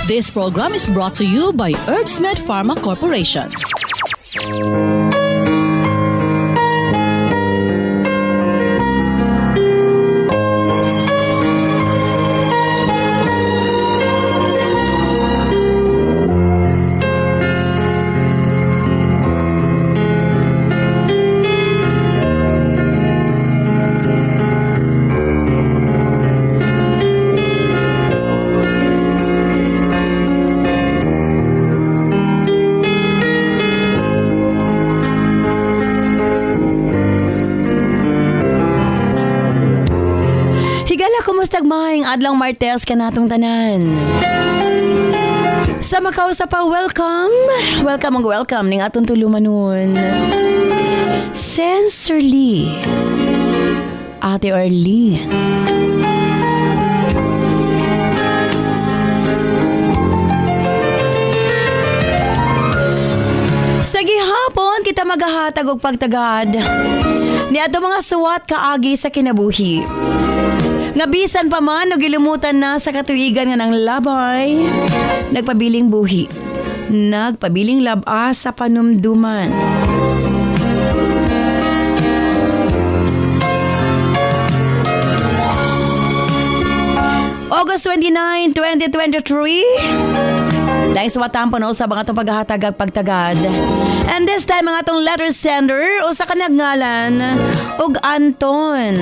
This program is brought to you by Herbsmed Pharma Corporation. Kumusta maayong adlang Martes ka natong tanan. Sa makausa pa, welcome ning atong tulumanon. Sensorly, Ate Arlene. Sa gihapon kita magahatag og pagtagad ni ato mga suwat kaagi sa kinabuhi. Nabisan pa man o gilumutan na sa katuigan nga ng labay, nagpabiling buhi, nagpabiling laba sa panumduman. August 29, 2023, dahil suwatan po na usab ang atong paghahatag ag pagtagad. And this time ang atong letter sender o sa kanagngalan og Anton.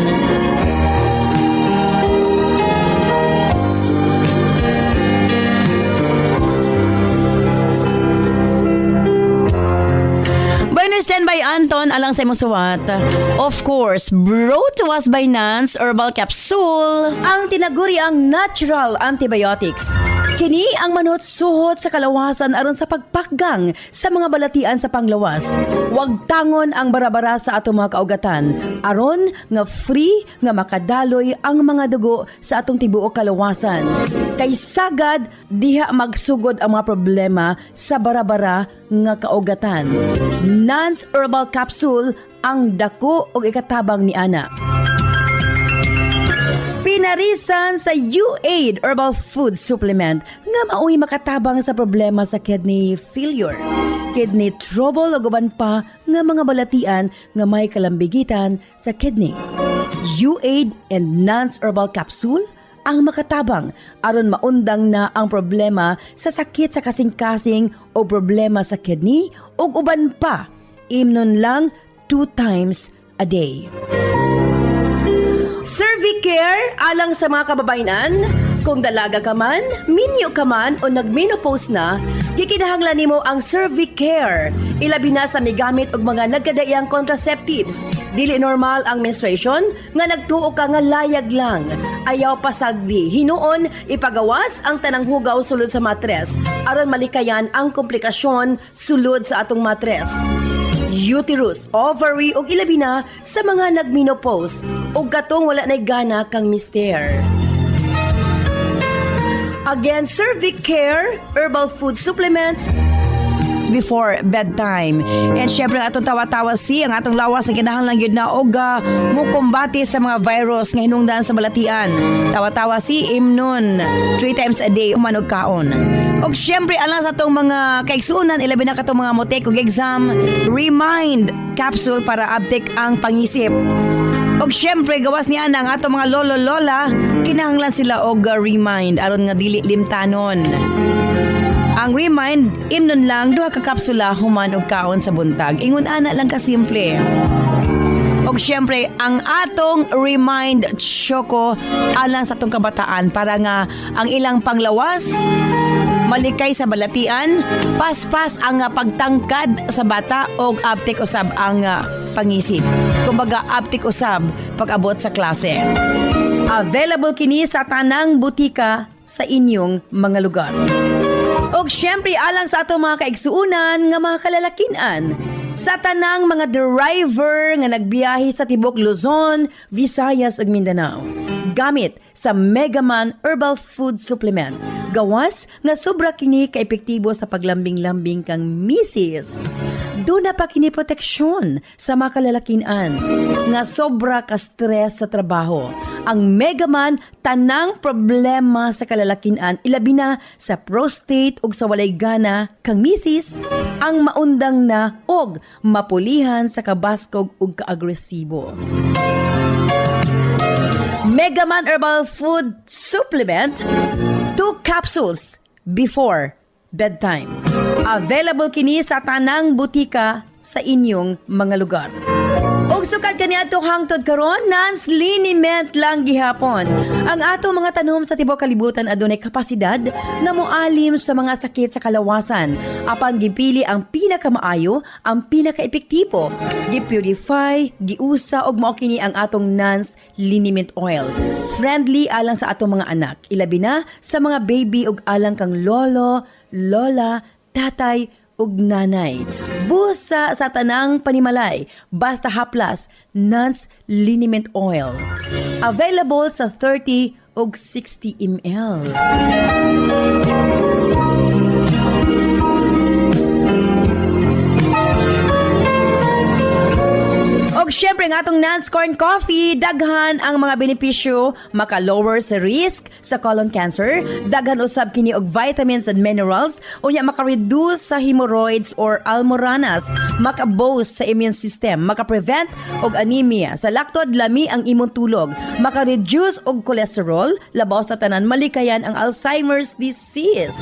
Stand by Anton alang sa imong suwat. Of course, brought to us by Nance Herbal Capsule, ang tinaguri ang natural antibiotics. Kini ang manot suhot sa kalawasan aron sa pagpakgang sa mga balatian sa panglawas. Huwag tangon ang barabara sa atong mga kaugatan aron nga free nga makadaloy ang mga dugo sa atong tibuok kalawasan. Kay sagad diha magsugod ang mga problema sa barabara nga kaugatan. Nance Herbal Capsule ang dako og ikatabang ni ana. Pinarisan sa U-Aid Herbal Food Supplement nga maoy makatabang sa problema sa kidney failure, kidney trouble o guban pa nga mga balatian nga may kalambigitan sa kidney. U-Aid and Nance Herbal Capsule ang makatabang aron maundang na ang problema sa sakit sa kasing-kasing o problema sa kidney o uban pa. Imnon lang 2 times a day. Cervicare alang sa mga kababainan. Kung dalaga ka man, minyo ka man o nagmenopause na, gikinahanglan nimo ang Cervicare. Ilabi na sa migamit og mga nagkadaiyang contraceptives. Dili normal ang menstruation nga nagtuo ka nga layag lang. Ayaw pasagdi. Hinuon ipagawas ang tanang hugaw sulod sa matres aron malikayan ang komplikasyon sulod sa atong matres. Uterus, ovary ug ilabi na sa mga nagmenopause ug katong wala nay gana kang mister. Again, Cervicare Herbal Food Supplements before bedtime. And syempre atong tawa-tawa ang atong lawas na kinahanglan gyud na og mukumbati sa mga virus nga hinungdan sa balatian. Tawa-tawa imnon 3 times a day umanog kaon. Og syempre alang sa atong mga kaigsuonan ilabi na katong mga motek og exam, Remind capsule para uptake ang pangisip. Og syempre gawas niya ang atong mga lolo-lola, kinahanglan sila og Remind aron nga dili limtanon. Ang Remind, imnon lang 2 ka kapsula human og kaon sa buntag. Ingon ana lang ka simple. Og syempre, ang atong Remind Choco alang sa atong kabataan para nga ang ilang panglawas malikay sa balatian, paspas ang pagtangkad sa bata og uptake usab ang pangisip. Kumbaga uptake usab pag-abot sa klase. Available kini sa tanang butika sa inyong mga lugar. Og syempre alang sa atong mga kaigsuunan nga mga kalalakinan, sa tanang mga driver nga nagbiyahe sa tibok Luzon, Visayas ug Mindanao. Gamit sa Megaman Herbal Food Supplement. Gawas nga sobra kini ka epektibo sa paglambing-lambing kang misis. Doon na pa kini proteksyon sa mga kalalakinan nga sobra ka stress sa trabaho. Ang Megaman tanang problema sa kalalakinan ilabi na sa prostate ug sa walay gana kang misis ang maundang na og mapulihan sa kabaskog ug kaagresibo. Megaman Herbal Food Supplement 2 capsules before bedtime. Available kini sa tanang butika sa inyong mga lugar. Og sukad kaniadto hangtod karon Nance liniment lang gihapon. Ang ato mga tanom sa tibuok kalibutan adunay kapasidad nga moalim sa mga sakit sa kalawasan. Apan gipili ang pinakamaayo, ang pinakaepektibo. Gipurify, giusa og mao kini ang atong Nance liniment oil. Friendly alang sa atong mga anak, ilabi na sa mga baby ug alang kang lolo, lola, tatay ug nanay. Busa sa tanang panimalay, basta haplas, Nance liniment oil. Available sa 30 ug 60 ml. Og syempre ang atong Nance Corn Coffee, daghan ang mga benepisyo, maka-lower sa risk sa colon cancer, daghan usab kini og vitamins and minerals, unya maka-reduce sa hemorrhoids or almoranas, maka-boost sa immune system, maka-prevent og anemia, sa laktod lami ang imong tulog, maka-reduce og cholesterol, labaw sa tanan malikayan ang Alzheimer's disease.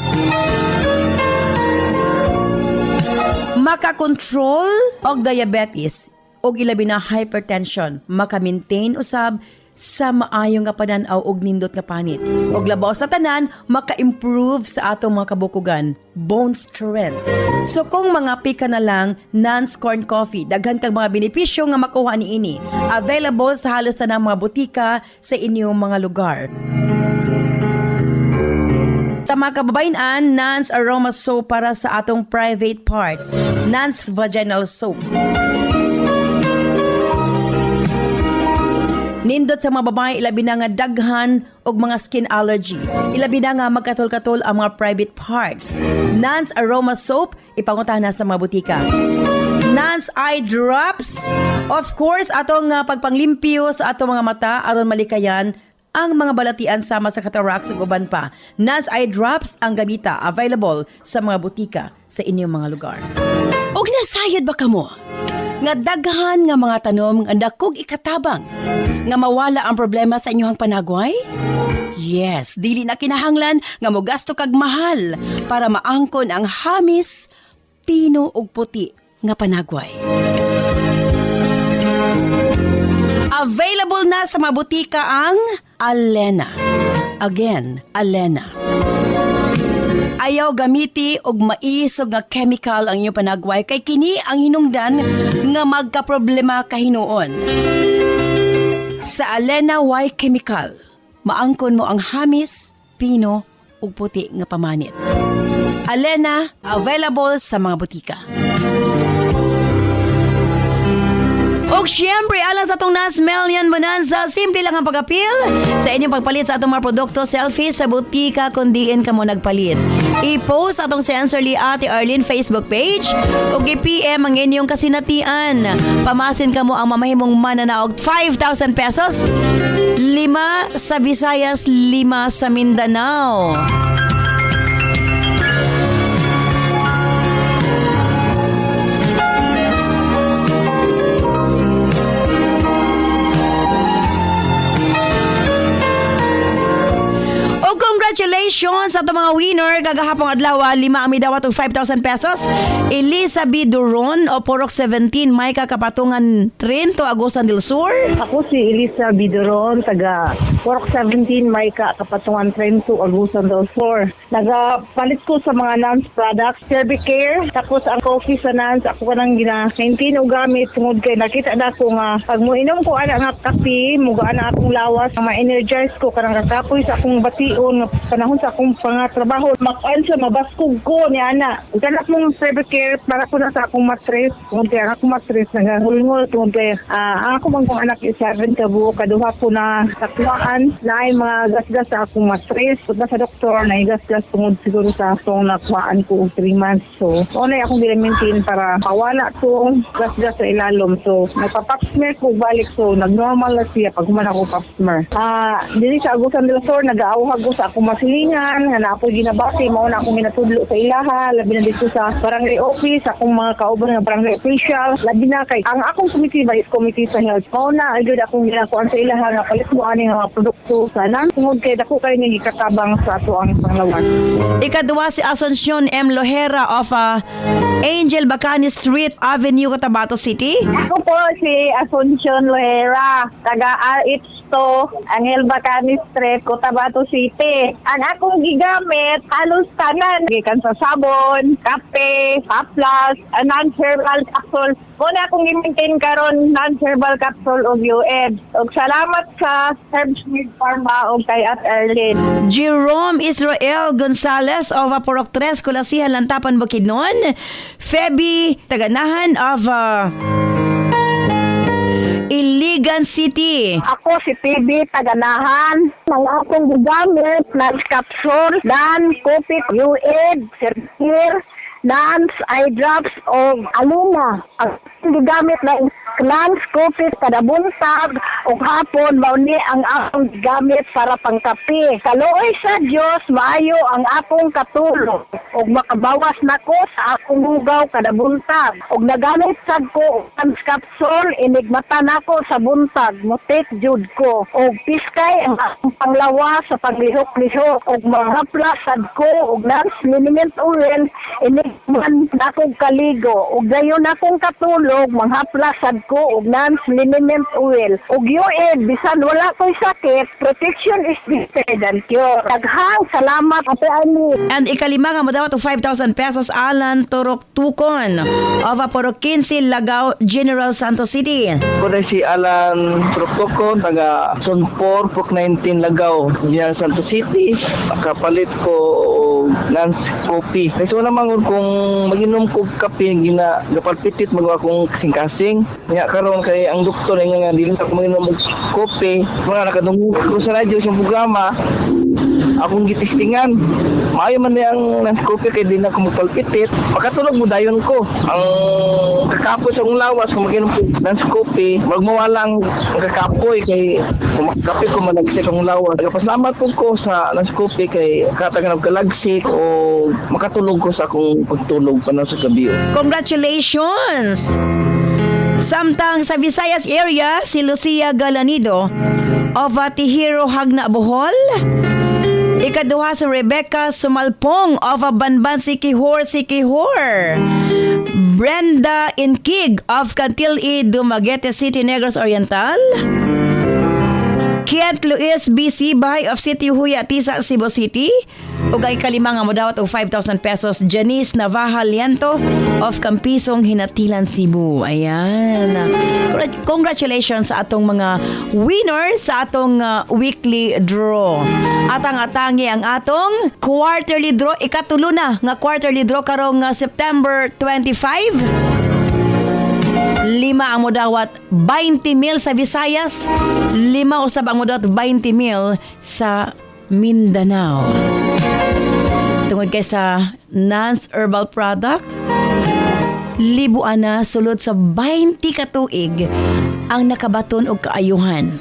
Maka-control og diabetes, og ilabi na hypertension, maka-maintain usab sa maayo nga panan-aw og nindot nga panit. Og labaw sa tanan, maka-improve sa atong mga kabukugan, bone strength. So kung mga pika na lang, Nance Corn Coffee, daghan kang mga benepisyo nga makuha niini. Available sa halos tanang mga butika sa inyong mga lugar. Sa mga kababayan, Nance Aroma Soap para sa atong private part. Nance Vaginal Soap. Nindot sa mga babae, ilabi na nga daghan og mga skin allergy. Ilabi na nga magkatol-katol ang mga private parts. Nance Aroma Soap, ipanguntahan na sa mga butika. Nance Eye Drops, of course, atong pagpanglimpyo sa atong mga mata aron malikayan ang mga balatian sama sa cataracts ug uban pa. Nance Eye Drops ang gamita, available sa mga butika sa inyong mga lugar. Og nasayod ba kamo nga daghan nga mga tanom nga dakog ikatabang nga mawala ang problema sa inyong panagway? Yes, dili na kinahanglan nga mogasto kag mahal para maangkon ang hamis, pino ug puti nga panagway. Available na sa mga butika ang Alena. Again, Alena. Ayaw gamiti og maisog nga chemical ang inyong panagway kay kini ang hinungdan nga magkaproblema kahinuon. Sa Alena Y Chemical, maangkon mo ang hamis, pino ug puti nga pamanit. Alena, available sa mga butika. Og syempre, alang sa itong Nance Melian Bonanza, simple lang ang pag-appeal sa inyong pagpalit sa atong mga produkto, selfie sa butika kung diin ka mo nagpalit. I-post atong Sensorly Ate Arlene Facebook page o i-PM ang inyong kasinatian. Pamasin ka mo ang mamahimong mananaog 5,000 pesos, 5 sa Visayas, 5 sa Mindanao. Congratulations sa itong mga winner. Kagahapong adlaw, 5 ang midawat og 5,000 pesos. Elisa B. Duron o Porok 17, may kakapatungan Trento, Agusan del Sur. Ako si Elisa Bidoron, taga Porok 17, may kapatungan Trento, Agusan del Sur. Nagapalit ko sa mga Nance products, Cervicare, tapos ang coffee sa Nance, ako ka nang gina-maintain o gamit, tungod kay nakita na ko nga, pag mo inom ko ana nga kape, mugaan na akong lawas, ma-energize ko, kanang kakapoy sa akong bation, panahon sa akong mga trabaho. Mag-answer, mabaskog ko ni Ana. Ganap mong private care para ko na sa akong matres. Kung kaya akong matres, nagahulngol. Kung kaya ako mang kong anak 7 kabuo, kaduha ko na sakuhaan na ay mga gasgas sa akong matres. Punta sa doktor, na gasgas tungod siguro sa akong nakuhaan ko 3 months. So, una akong ginamitin para mawala to gasgas sa ilalom. So, nagpa-pap smear ko balik. So, nag-normal na siya pag human ako pap smear. Dili sa Agusan de la Sur, nag-aawhag ko sa akong masilingan, na ako ginabati, mauna akong minatudlo sa ilaha, labi na dito sa barangay office, akong mga kauban ng barangay official, labi na kay, ang akong committee ba is committee sa health. Mauna, agad akong ginakuan sa ilaha, nga palit mo aning mga produkto sa tungod kay dako kayo nang ikatabang sa ato ang panglawan. Ikaduwa si Asuncion M. Lohera of Angel Bacani Street Avenue, Cotabato City. Ako po si Asuncion Lohera, taga RH2, Angel Bacani Street, Cotabato City. Ang akong gigamit, halos tanan. Gikan sa sabon, kape, haplas, non-herbal capsule. Muna akong i-maintain karon non-herbal capsule o UED. Og salamat sa Herbsmith Pharma o kay At Erlin. Jerome Israel Gonzalez of Porok 3, Kulasihan, Lantapan, Bukidnon. Feby Taganahan of Iligan City. Ako si PB Taganahan. Ang akong gigamit, Nance Capsule, Dan, Kopit, UED, Serpir, Nance, Eye Drops, o Aluma. Ang gigamit na Nance, Kopit, kada buntag, o hapon, mauni ang akong gigamit para pangkapi. Kaluoy sa Diyos, maayo ang akong katulong. O makabawas na ko sa akong hugaw kada buntag. O nagamit sad ko ang capsule, inigmata na ko sa buntag, mutik jud ko. O piskay ang akong panglawa sa paglihok-lihok. O mahaplas sad ko, o Nance liniment oil, inigman na akong kaligo. O gayon akong katulog, manghaplas sad ko, o Nance liniment oil. O UED, bisan wala ko'y sakit, protection is better than cure. Daghang salamat, Ate Ani. And ikalima nga mo daw 5,000 pesos Alan Turok Tukon of Porok 15, Lagao, General Santos City. Ako na si Alan Troctocon, taga Sonpor, Pok 19, Lagao, General Santos City. Kapalit ko Nance Coffee. Kasi wala naman kung mag-inom ko kape, gapalpitit magawa kong kasing-kasing. Kaya karon kay ang doktor nga dili sa ko mag-inom og kope, mga nakadungog ko sa radyo sa programa. Akong gitistingan. Maayo man yang Nance Coffee kay di na ko magpalpitit. Pagkatulog mo dayon ko. Ang kakapoy sa akong lawas kung mag-inom ko Nance Coffee, magmawalang ang kakapoy kay kung magkape ko malagsik ang lawas. Nagpasalamat po ko sa Nance Coffee kay katagan og kalagsik o makatulog ko sa akong pagtulog panaw sa gabi. Congratulations! Samtang sa Visayas area, si Lucia Galanido of Tihiro, Hagna, Bohol. Ikaduha si Rebecca Sumalpong of Banban, Sikihor. Brenda Inkig of Cantil-I, Dumaguete City, Negros Oriental. Kent Luis B. Sibay of City Huya, Tisa, Cebu City. Ug ang ikalima nga modawat og 5,000 pesos Janice Navaja Liento of Campisong, Hinatilan, Cebu. Ayan. Congratulations sa atong mga winners sa atong weekly draw. Atang-atangi ang atong quarterly draw. Ikatulo na nga quarterly draw karong September 25. 5 ang modawat 20,000 sa Visayas, 5 usab ang modawat 20,000 sa Mindanao. Tungod kay sa Nance Herbal Product, libuan na sulod sa 20 katuig ang nakabaton og kaayuhan.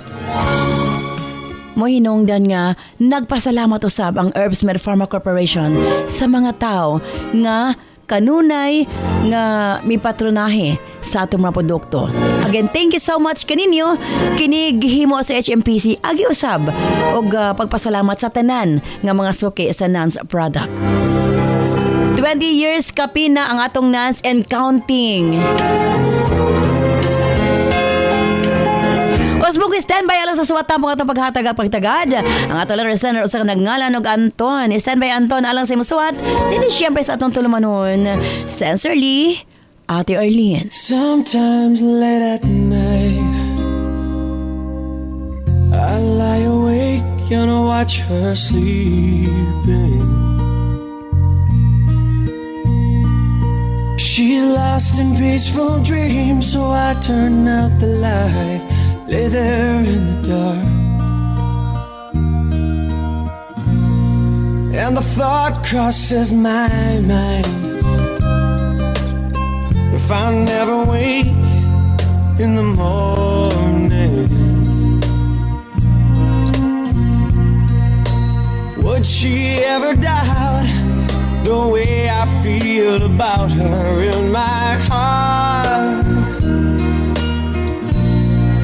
Mo hinungdan nga nagpasalamat usab ang Herbsmith Pharma Corporation sa mga tao nga kanunay nga mipatronahe sa atong mga produkto. Again, thank you so much kaninyo. Kinigihimo sa HMPC agi usab og pagpasalamat sa tanan nga mga suki sa Nance product. 20 years kapi na ang atong Nance and counting. Osbong standby alas sa suwat tampong atong paghatag at pagtagad. Ang atong lang listener usa ka nagngalan og Anton. Standby Anton alang sa imong suwat. Dili siyempre sa atong tulumanon. Sincerely, Ate Arlene. Sometimes late at night I lie awake and I watch her sleeping. lost in peaceful dreams, so I turn out the light, lay there in the dark. And the thought crosses my mind, if I never wake in the morning, would she ever doubt the way I feel about her in my heart?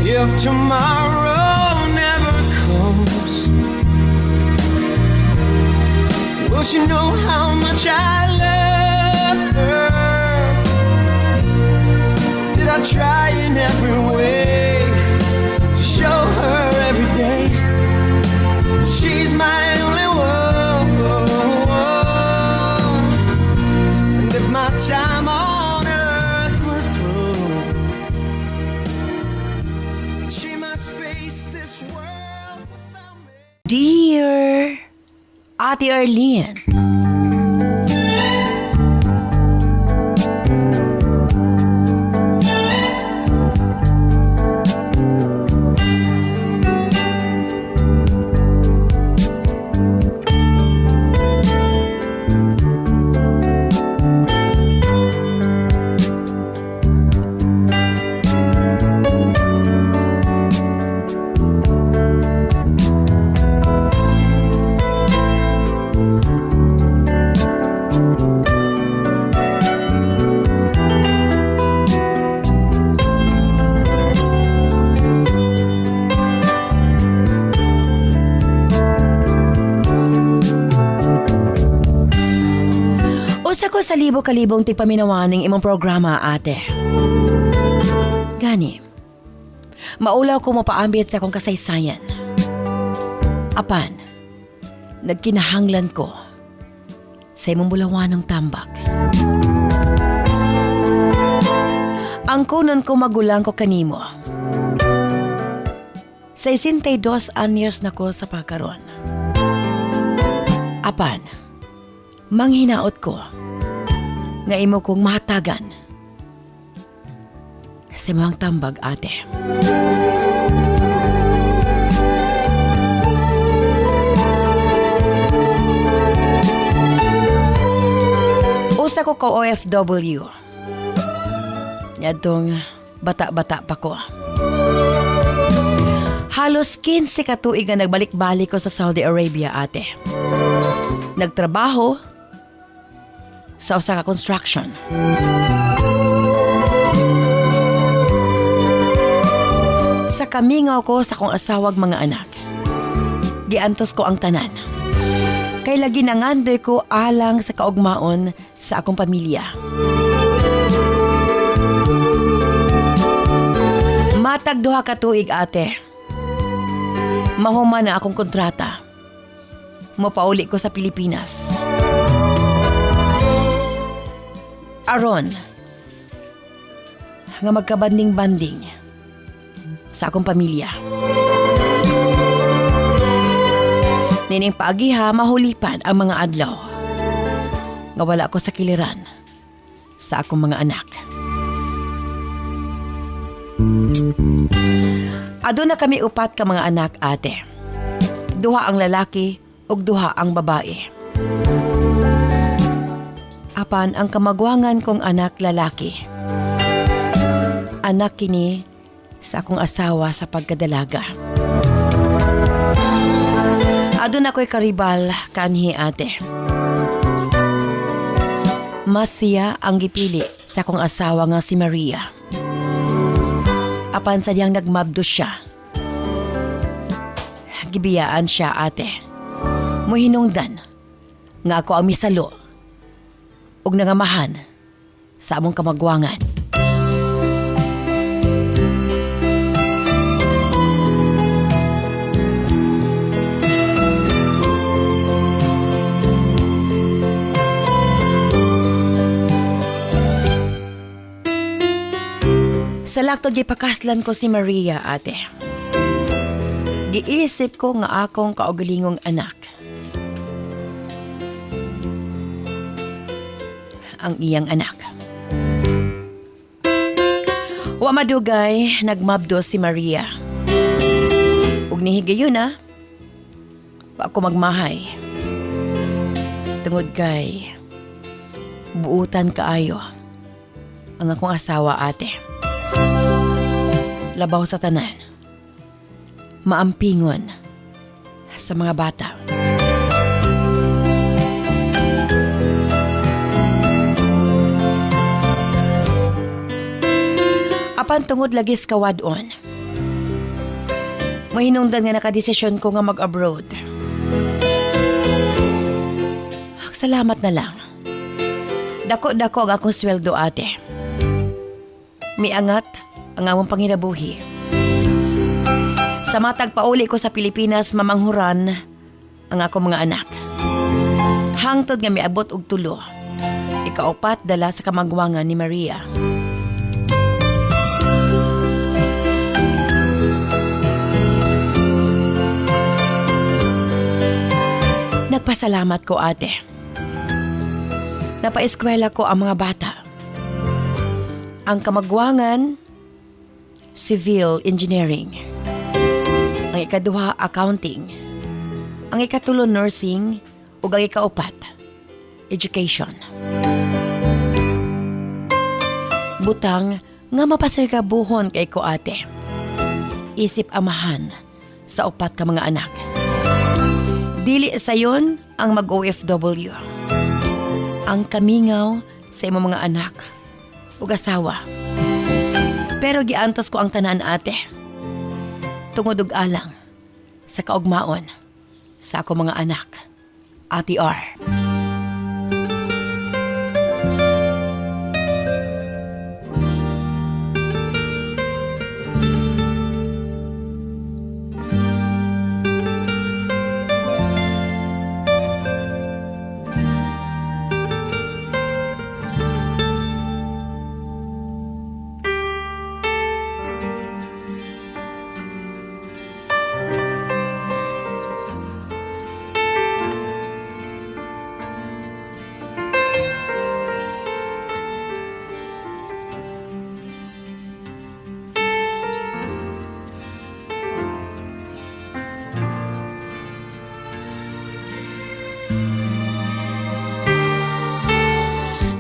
If tomorrow never comes, will she know how much I love her? Did I try in every way to show her every day she's my only one? And if my time on earth were through, she must face this world without me. Dear Ate Arlene. Usa ko sa libo-kalibong tipaminawaning imong programa, ate. Gani, maulaw ko mapaambit sa akong kasaysayan. Apan, nagkinahanglan ko sa imong bulawanong tambak. Ang kunon ko magulang ko kanimo. 62 anyos na ko sa pagkaron. Apan, manghinaot ko nga imo kong mahatagan sa mga tambag, ate. Usa ko ka OFW. Yadtong bata-bata pa ko. Halos 15 ka tuig nga nagbalik-balik ko sa Saudi Arabia, ate. Nagtrabaho sa usa ka construction. Sa kamingaw ko sa kong asawag mga anak, giantos ko ang tanan. Kay lagi nangandoy ko alang sa kaugmaon sa akong pamilya. Matag duha ka tuig, ate. Mahuman na akong kontrata. Mopauli ko sa Pilipinas. Aron nga magkabanding-banding sa akong pamilya. Nining paagiha mahulipan ang mga adlaw nga wala ko sa kiliran sa akong mga anak. Aduna kami upat ka mga anak, ate. Duha ang lalaki ug duha ang babae. Apan ang kamagwangan kong anak lalaki. Anak kini sa akong asawa sa pagkadalaga. Adun ako'y karibal kanhi, ate. Mas siya ang gipili sa akong asawa nga si Maria. Apan sadyang nagmabdo siya. Gibiyaan siya, ate. Muhinungdan nga ako ang misalo ug nangamahan sa among kamagwangan. Sa laktod gipakaslan ko si Maria, ate. Giisip ko nga akong kaugalingong anak ang iyang anak. Wa madugay, nagmabdo si Maria. Ug nihigayon na, wa ako magmahay. Tungod kay, buutan kaayo ang akong asawa ate. Labaw sa tanan, maampingon sa mga bata. Apan tungod lagis kawadon, mahinungdan nga nakadesisyon ko nga mag-abroad. Salamat na lang. Dako-dako ang akong sweldo ate. Miangat ang among panginabuhi. Sa matag pauli ko sa Pilipinas, mamanghuran ang akong mga anak. Hangtod nga miabot og 3. Ikaupat dala sa kamagwangan ni Maria. Nagpasalamat ko ate. Napaeskwela ko ang mga bata. Ang kamagwangan, civil engineering. Ang ikaduha, accounting. Ang ikatulo, nursing. Ug ang ikaupat, education. Butang nga mapasirgabuhon kay ko ate. Isip amahan sa upat ka mga anak. Dili sayon ang mag-OFW. Ang kamingaw sa imong mga anak ug asawa. Pero giantos ko ang tanan ate. Tungod og alang sa kaugmaon sa ako mga anak. Ate R.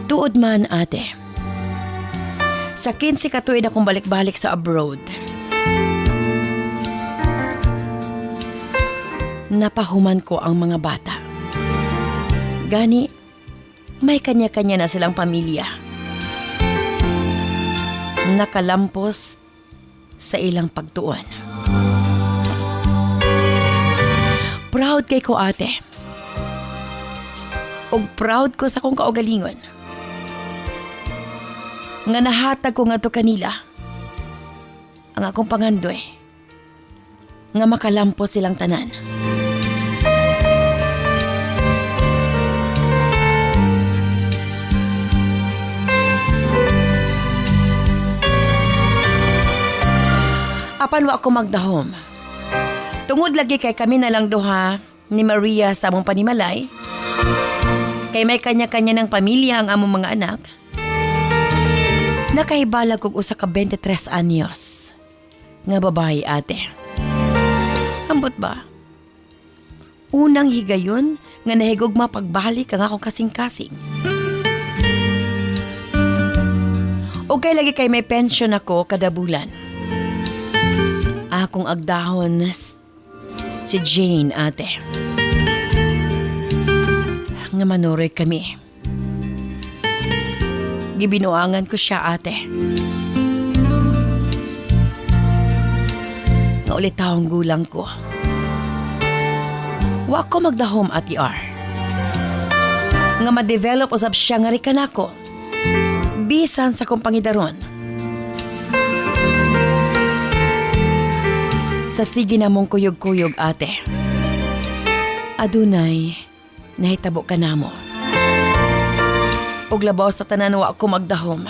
Tuod man ate. Sa 15 katuig akong balik-balik sa abroad. Napahuman ko ang mga bata. Gani, may kanya-kanya na silang pamilya. Nakalampos sa ilang pagtuon. Proud kay ko ate. Og proud ko sa kong kaugalingon. Nga nahatag ko nga to kanila. Ang akong pangandoy. Nga makalampos silang tanan. Apan wa ko magdahom. Tungod lagi kay kami na lang duha ni Maria sa among panimalay. Kay may kanya-kanya ng pamilya ang among mga anak. Nakahibalag kog usa ka 23 anyos nga babae ate. Ambot ba? Unang higayon nga nahigugma pagbalik ang akong kasing-kasing. O kay lagi kay may pension ako kada bulan. Akong agdahon si Jane ate. Nga manuroy kami. Gibinuangan ko siya ate. Nga ulit taong gulang ko. Wa ko magdahom ati R. Nga ma-develop usab siya nga rikan ako. Bisan sa kong pangidaron. Sa sige na mong kuyog-kuyog ate. Adunay, nahitabo ka na mo. Og labaw sa tanan wa ako magdahom.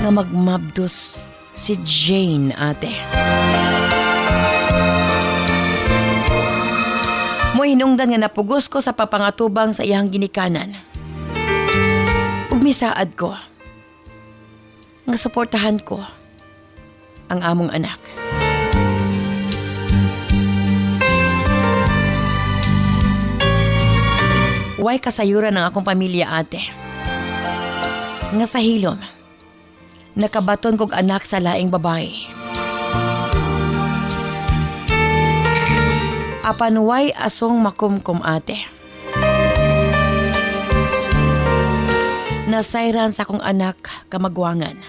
Nga magmabdos si Jane ate. Mo hinungdan nga napugos ko sa papangatubang sa iyang ginikanan. Ug misaad ko nga suportahan ko ang among anak. Way kasayuran ng akong pamilya, ate. Nga sa hilom, nakabaton kog anak sa laing babae. Apan way asong makumkum, ate. Nasayran sa kong anak kamagwangan.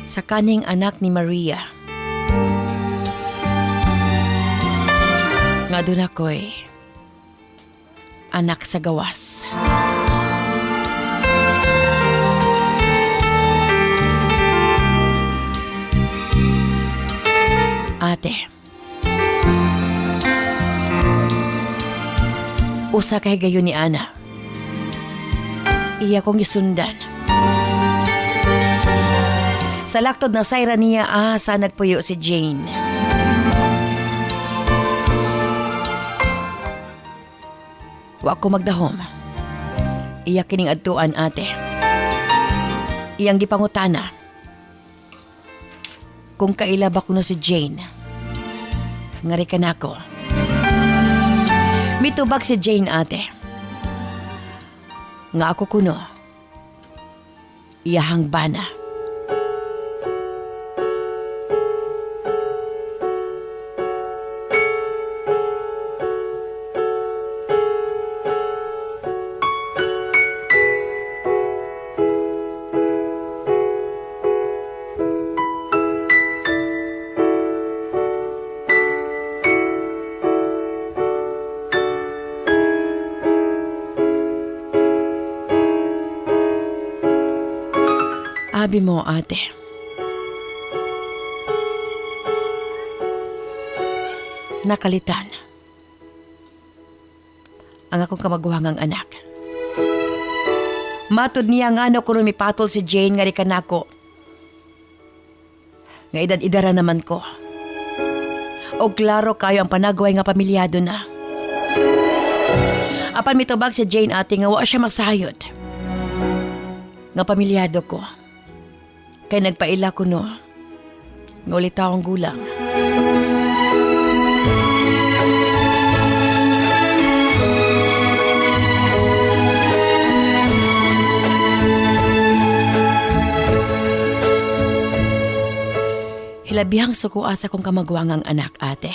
Sa kaning anak ni Maria. Nga doon ako'y anak sa gawas. Ate, usa kay gayon ni Ana. Iya kong gisundan. Sa laktod na sayra niya sa nagpuyo si Jane. Wa ko magdahom. Iya kining adtuan, ate. Iyang gipangutana. Kung kaila ba kuno si Jane. Ngari ka nako. Mitubag si Jane, ate. Nga ako kuno. Iyahang bana. Abi mo, ate. Nakalitan ang akong kamagwangang anak. Matod niya nga no kung rumipatol si Jane nga rikan ako. Nga edad-idara naman ko. O klaro kayo ang panagway nga pamilyado na. Apan mitubag si Jane, ate, nga wa siya masayod. Nga pamilyado ko. Kay nagpaila ko no. Nga ulit akong gulang. Hilabihang sukuha sa kong kamagwangang anak, ate.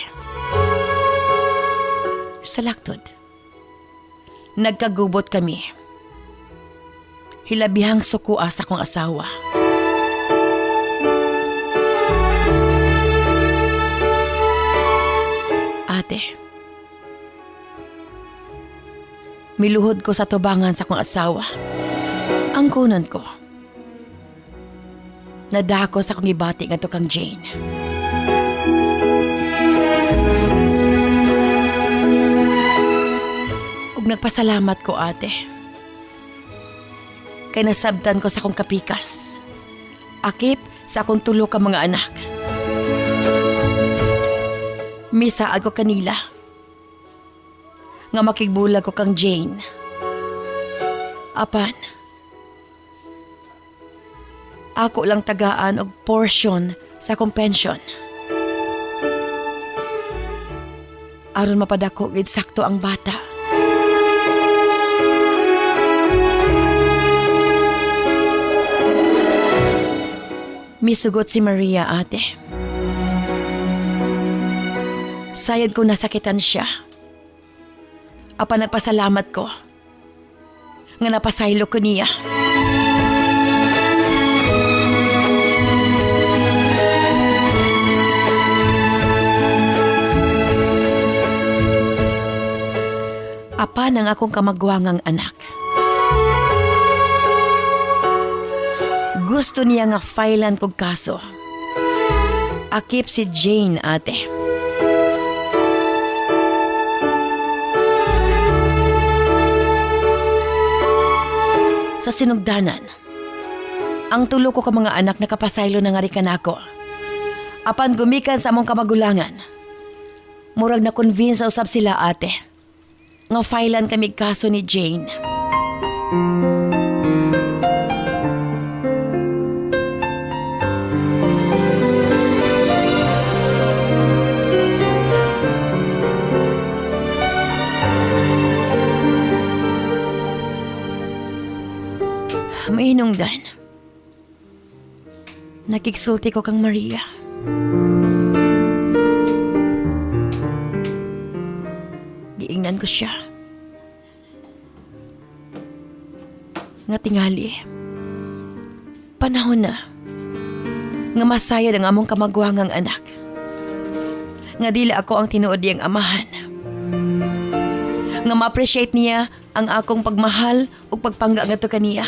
Sa laktod, nagkagubot kami. Hilabihang sukuha sa kong asawa. Ate, miluhod ko sa tubangan sa kong asawa. Ang kunan ko. Nadako sa kong ibati nga to kang Jane. Ug nagpasalamat ko, ate. Kay nasabtan ko sa kong kapikas. Akip sa akong tulo ka mga anak. Misaad ko kanila. Nga makigbulag ko kang Jane. Apan, ako lang tagaan og portion sa akong pension. Aron mapadako gid sakto ang bata. Misugot si Maria, ate. Sayad ko nasakitan siya. Apa nagpasalamat ko nga napasaylo ko niya. Apa ng akong kamagwangang anak. Gusto niya nga filean kog kaso. Akip si Jane, ate. Sa sinugdanan, ang tulo ko ka mga anak nakapasaylo na nga rikan ako. Apan gumikan sa among kamagulangan. Murag na convince usab sila, ate. Nga filean kami kaso ni Jane. May hinungdan. Nakiksulti ko kang Maria. Giingnan ko siya. Nga tingali. Panahon na. Nga masayad ang among kamagwangang anak. Nga dili ako ang tinuod niyang amahan. Nga ma-appreciate niya ang akong pagmahal ug pagpangga nga to kaniya.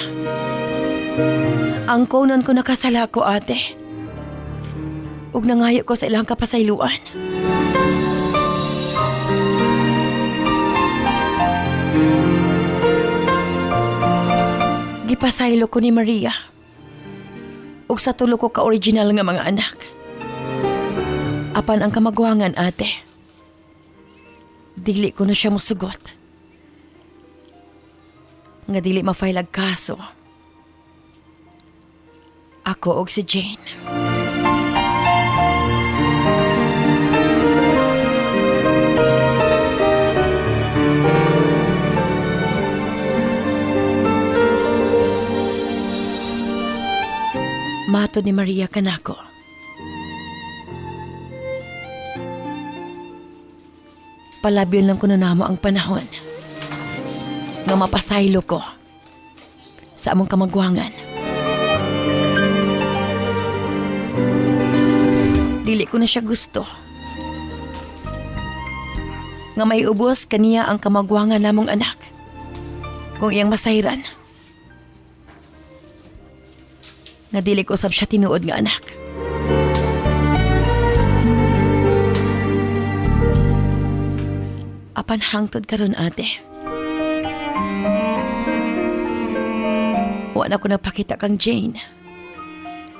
Ang konon ko nakasala ko, ate. Ug nangayo ko sa ilang kapasayloan. Gipasaylo ko ni Maria. Ug sa tulo ko ka-original nga mga anak. Apan ang kamagwangan, ate. Dili ko na siya musugot. Nga dili ma-file ag kaso. Ako og si Jane. Mato ni Maria kanako. Palabyon lang ko na namo ang panahon nga mapasaylo ko sa among kamagwangan. Dili ko na siya gusto nga may ubos kaniya ang kamagwangan namong anak kung iyang masayran. Nga dili ko usab siya tinuod nga anak. Apan hangtod karon, ate. Wa na ko nagpakita kang Jane.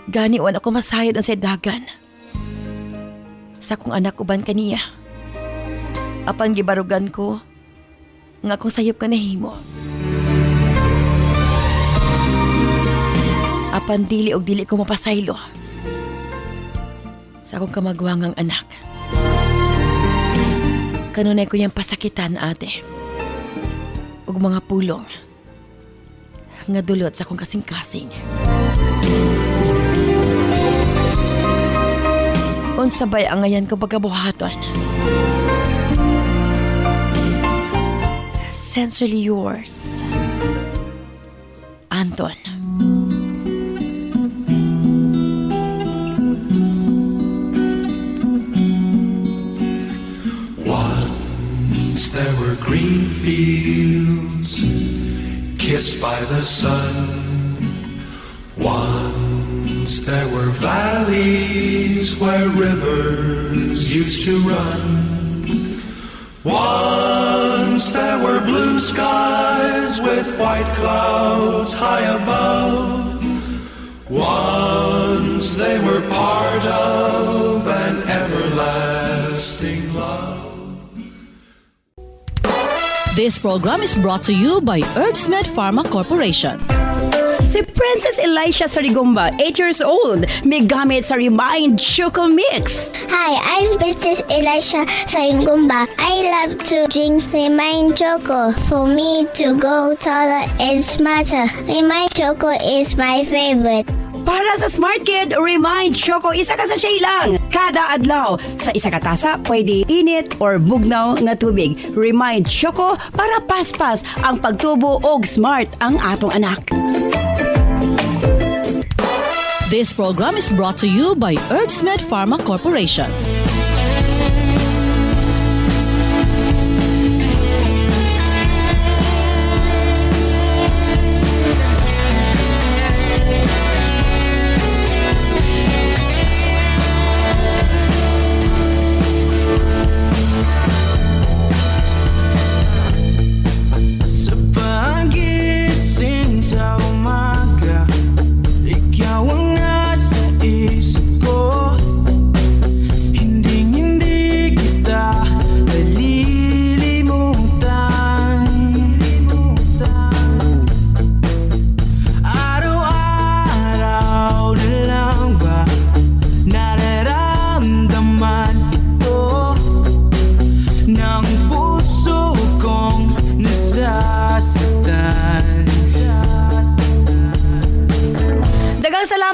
Gani wa na ko masayod ang dagan. Sa kong anak uban kaniya. Apan gibarugan ko nga kung sayop ka nahimo. Apan dili og dili ko mapasaylo sa akong kamagwangang anak. Kanunay ko niyang pasakitan, ate. Ug mga pulong nga dulot sa akong kasing-kasing. Unsabay ang ngayon kong pagkabuhaton. Sincerely yours, Anton. There were green fields kissed by the sun. Once there were valleys where rivers used to run. Once there were blue skies with white clouds high above. Once they were part of an everlasting love. This program is brought to you by Herbsmed Pharma Corporation. Si Princess Elisha Sarigumba, 8 years old, may gamit sa Remind Choco Mix. Hi, I'm Princess Elisha Sayungumba. I love to drink Remind Choco for me to go taller and smarter. Remind Choco is my favorite. Para sa Smart Kid, Remind Choco, isa ka sa siya lang. Kada adlaw, sa isa ka tasa, pwede init or bugnaw nga tubig. Remind Choco para paspas ang pagtubo og smart ang atong anak. This program is brought to you by Herbsmed Pharma Corporation. Ikaw ang nasa isip ko.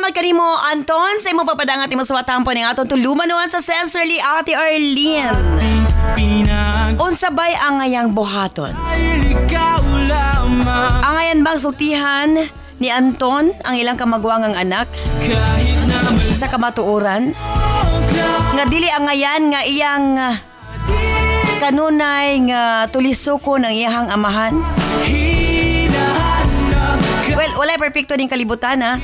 salamat kanimo Anton sa imong papadangat imong suwatampo ning atong tulumanon sa Sensorly Ate Arlene. Unsabay ang ngayang buhaton. Ang ngayon bang sultihan ni Anton ang ilang kamagwangang anak sa kamatuoran nga dili ang ngayan nga iyang kanunay nga tulisuko ng iyahang amahan. Well, walay perfecto ning kalibutan ha.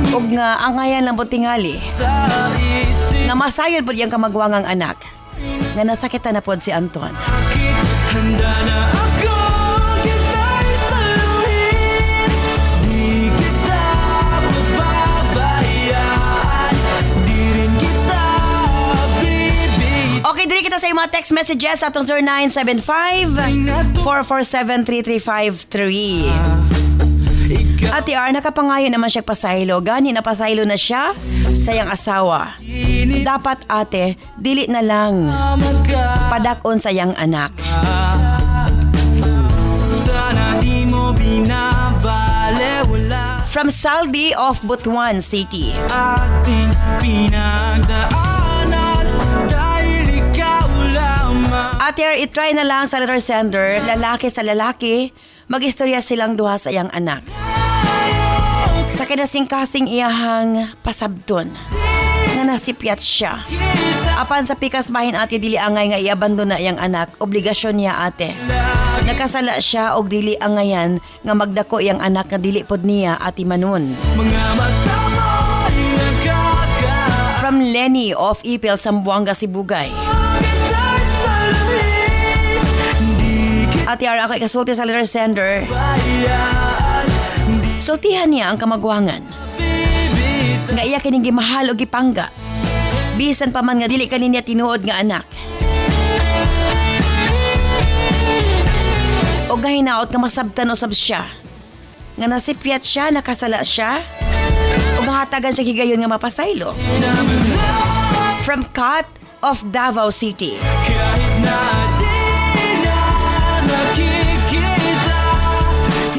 Ug nga ang ngayan lang butingali nga masayod pod iyang kamagwangang anak nga nasakitan na pod si Anton. Handa na ako, kita'y saluhin. Di kita pababayaan. Di rin kita bibig. Okay, dili kita sa mga text messages atong 0975-447-3353. Ate R, nakapangayo naman siya pasaylo. Gani napasaylo na siya sa iyang asawa. Dapat ate, dili na lang padakon sa iyang anak. Sana di mo binabalewala From Saldi of Butuan City. ating pinagdaanan dahil ikaw lamang. Ate R, itry na lang sa letter sender, lalaki sa lalaki, mag-istorya silang duha sa iyang anak. Sa kinasing-kasing iyahang pasabdon nga nasipyat siya. Apan sa pikas bahin ate dili angay nga iabandon na iyang anak, obligasyon niya ate. Nakasala siya og dili angayan nga magdako iyang anak nga dili pod niya ati manon. Mga mata mo'y nakaka. From Lenny of Ipil, Zamboanga, Sibugay. Kita'y saluhin. Di Ate Ara, ako ikasulti sa letter sender. bayaan. Sultihan niya ang kamagwangan. Nga iya kining gimahal o gipangga. Bisan pa man nga dili kaninya tinuod nga anak. O gahinaot nga masabtan usab siya. Nga nasipyat siya, nakasala siya. O hatagan siya higayon nga mapasaylo. From Kat of Davao City. Kahit na di na nakikita.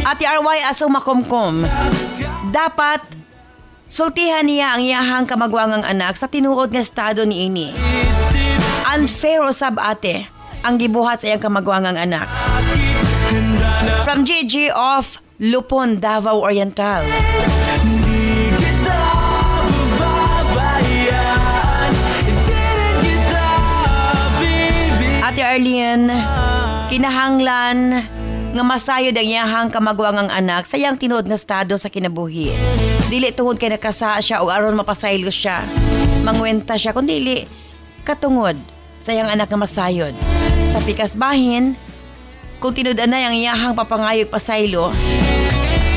Ate RY aso makomkom. Dapat sultihan niya ang iyahang kamagwangang anak sa tinuod nga estado ni ini. Unfair usab ate ang gibuhat sa iyang kamagwangang anak. From GG of Lupon, Davao Oriental. Di kita babayaan. Di rin kita bibig. Ate Arlene, kinahanglan nga masayod ang iyahang kamagwangang anak sa iyang tinuod nga estado sa kinabuhi. Dili tungod kay nakasa siya o aron mapasaylo siya. Mangwenta siya kung dili katungod sa iyang anak nga masayod. Sa pikas bahin, kung tinudan na ang iyahang papangayog pasaylo,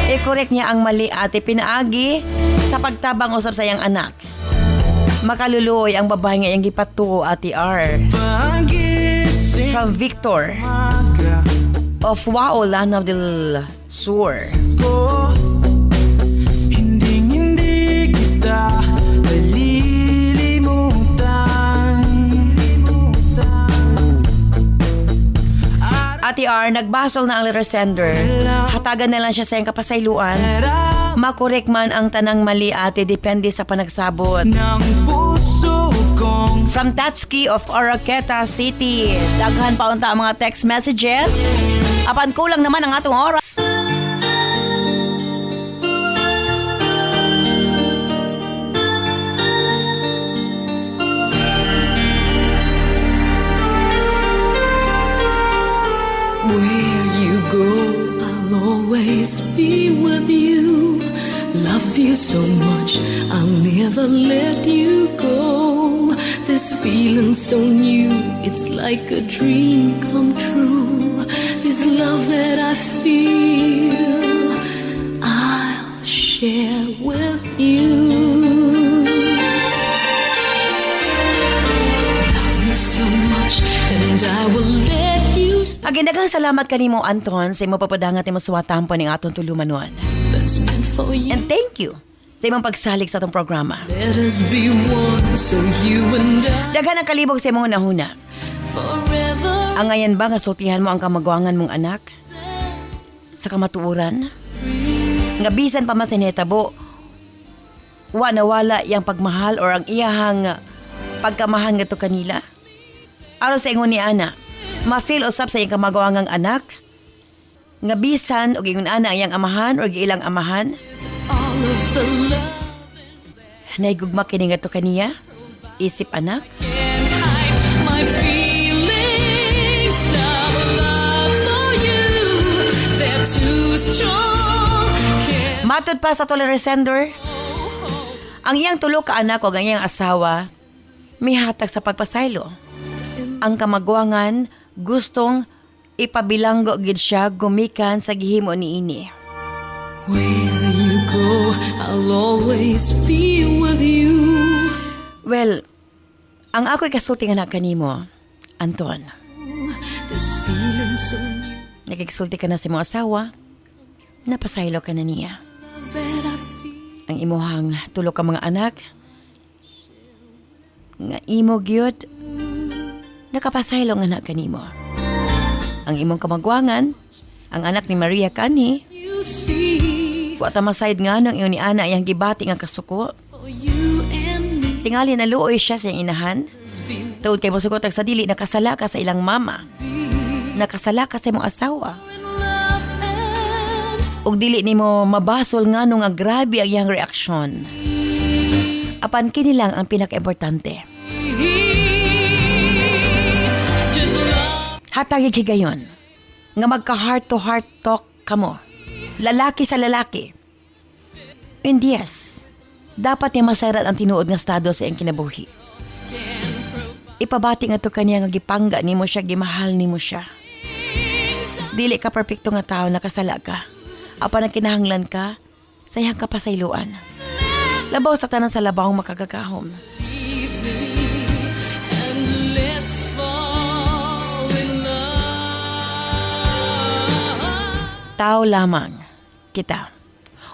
i-correct niya ang mali ate pinaagi sa pagtabang usab sa iyang anak. Makaluluoy ang babae nga iyang gipatuo ate R. Pagising From Victor maga of Wao, Lanao del Sur. ko, hindi kita malilimutan. Ate R, nagbasol na ang letter sender. Hatagan na lang siya sa iyang kapasayluan. Makorek man ang tanang mali ate, depende sa panagsabot. Ng puso kong From Tatsuki of Oroqueta City. Daghan pa unta ang mga text messages. Apan kulang naman ang atong oras. Where you go, I'll always be with you. Love you so much, I'll never let you go. This feeling so new, it's like a dream come true. This love that I feel, I'll share with you. Love me so much, and I will let you. Again, daghang salamat kanimo Anton sa imong papadangat imong suwatampo ning atong tulumanon. That's meant for you. And thank you sa imong pagsalig sa atong programa. Let us be one, so you and I Daghan ang kalibog sa imong nahuna. forever. Ang ngayon ba nga sultihan mo ang kamagwangan mong anak? Sa kamatuoran? Nga bisan pa man sa netabo, wa nawala yang pagmahal or ang iyahang pagkamahal nga to kanila. Aron sa ingon ni ana, ma-feel usab sa iyang kamagwangang anak nga bisan og ingon ana iyang amahan or giilang amahan. All of the love Naigugma kini nga to kaniya. Isip anak. can't hide my feelings of love for you. They're too strong. Matod pa sa tolerance sender, ang iyang tulo ka anak o ang iyang asawa may hatag sa pagpasaylo. Ang kamagwangan gustong ipabilanggo gid siya gumikan sa gihimo niini. Where you go, I'll always be with you. Well, ang ako'y kasulti nga na kanimo, Anton. This feeling so new Nakiksulti ka na sa imong asawa, napasaylo ka na niya. that I feel. Ang imuhang tulo ka mga anak, nga imo gyud, nakapasaylo nga na kanimo. Ang imong kamagwangan, ang anak ni Maria kani, You see, wata masayad nga nung iyon ni Ana iyang gibati nga kasuko. for you and me, Tingali na luoy siya sa iyang inahan. Tuod kay mosugot ang sa dili, nakasala ka sa ilang mama. Nakasala ka sa imong asawa. love and Ug dili nimo mabasol nga nung nga grabe ang iyang reaksyon. Apan kini lang ang pinaka-importante. just love. Hatagig higayon nga magka heart to heart talk kamo. Lalaki sa lalaki. And yes, dapat niya masarat ang tinuod nga estado sa iyang kinabuhi. Ipabati nga to kaniya nga gipangga nimo siya, gimahal nimo siya. Dili ka perpekto nga tao, nakasala ka. Apan ang kinahanglan ka sa iyang kapasayloan. Labaw sa tanan sa labawang makagagahom. And let's fall in love. Tao lamang kita.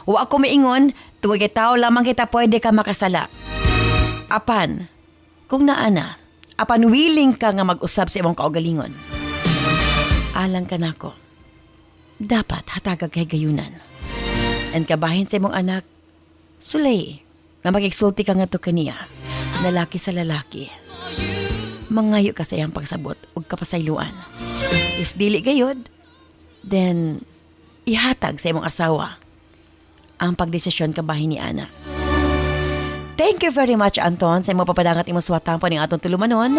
Wa ako maingon, tungod kay tao lamang kita pwede ka makasala. Apan, kung naana, apan willing ka nga mag-usab sa imong kaugalingon. Alang ka nako. Dapat hatagag kay gayunan. And kabahin sa imong anak, sulay, nga magigsulti ka nga to kaniya, lalaki sa lalaki. Mangayo ka sa iyang pagsabot ug kapasayloan. If dili gayod, then ihatag sa imong asawa ang pagdesisyon kabahin ni Ana. Thank you very much, Anton, sa imong papadangat imong suwatan po ning atong tulumanon.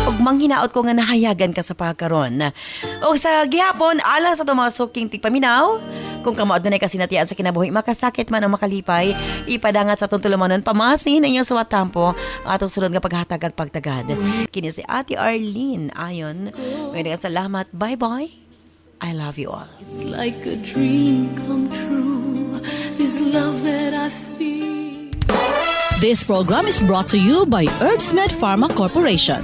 Ug manghinaot ko nga nahayagan ka sa pagkaron. O sa gihapon, alang sa itong mga suking tigpaminaw, kung kamo adunay kasinatian sa kinabuhi, makasakit man o makalipay, ipadangat sa atong tulumanon, pamasin ang iyong suwatan po ang atong sunod nga paghatag ag pagtagad. Kini si Ate Arlene Ayon. Maraming salamat. Bye-bye. I love you all. It's like a dream come true. This love that I feel. This program is brought to you by Herbsmed Pharma Corporation.